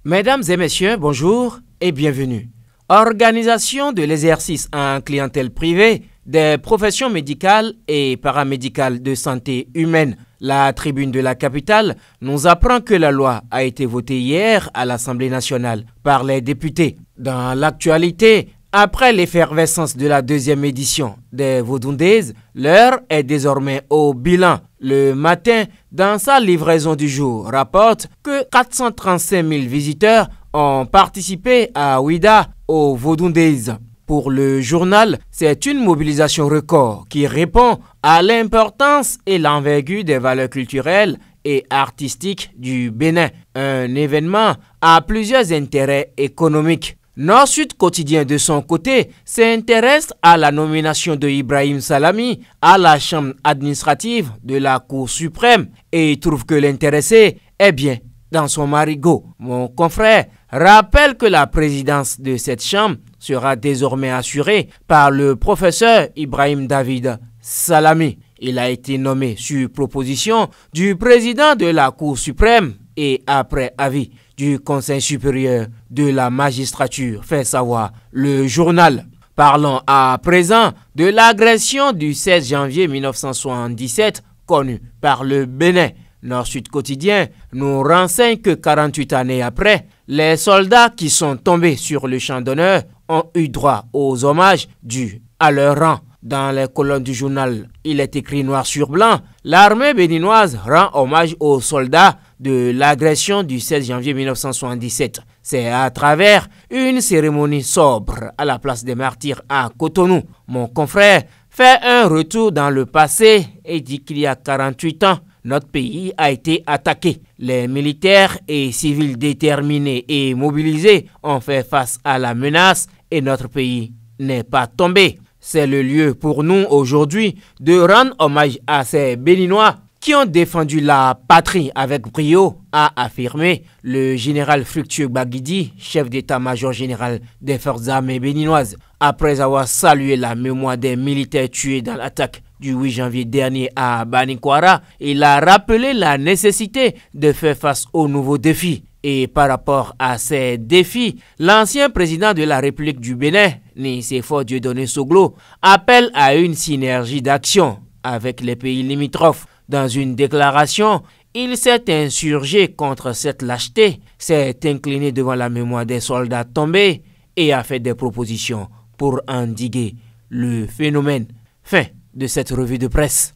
Mesdames et messieurs, bonjour et bienvenue. Organisation de l'exercice en clientèle privée des professions médicales et paramédicales de santé humaine. La tribune de la capitale nous apprend que la loi a été votée hier à l'Assemblée nationale par les députés. Dans l'actualité, après l'effervescence de la deuxième édition des Vodou Days, l'heure est désormais au bilan. Le matin, dans sa livraison du jour, rapporte que 435 000 visiteurs ont participé à Ouidah au Vodou Days. Pour le journal, c'est une mobilisation record qui répond à l'importance et l'envergure des valeurs culturelles et artistiques du Bénin. Un événement à plusieurs intérêts économiques. Nord-Sud Quotidien, de son côté, s'intéresse à la nomination de Ibrahim Salami à la chambre administrative de la Cour suprême et trouve que l'intéressé est bien dans son marigot. Mon confrère rappelle que la présidence de cette chambre sera désormais assurée par le professeur Ibrahim David Salami. Il a été nommé sur proposition du président de la Cour suprême et après avis du Conseil supérieur de la magistrature, fait savoir le journal. Parlons à présent de l'agression du 16 janvier 1977 connue par le Bénin. Nord-Sud Quotidien nous renseigne que 48 années après, les soldats qui sont tombés sur le champ d'honneur ont eu droit aux hommages dus à leur rang. Dans les colonnes du journal, il est écrit noir sur blanc, l'armée béninoise rend hommage aux soldats de l'agression du 16 janvier 1977. C'est à travers une cérémonie sobre à la place des martyrs à Cotonou. Mon confrère fait un retour dans le passé et dit qu'il y a 48 ans, notre pays a été attaqué. Les militaires et civils déterminés et mobilisés ont fait face à la menace et notre pays n'est pas tombé. C'est le lieu pour nous aujourd'hui de rendre hommage à ces Béninois qui ont défendu la patrie avec brio, a affirmé le général Fructueux Baguidi, chef d'état-major général des forces armées béninoises. Après avoir salué la mémoire des militaires tués dans l'attaque du 8 janvier dernier à Banikwara, il a rappelé la nécessité de faire face aux nouveaux défis. Et par rapport à ces défis, l'ancien président de la République du Bénin, Nicéphore Dieudonné Soglo, appelle à une synergie d'action avec les pays limitrophes. Dans une déclaration, il s'est insurgé contre cette lâcheté, s'est incliné devant la mémoire des soldats tombés et a fait des propositions pour endiguer le phénomène. Fin de cette revue de presse.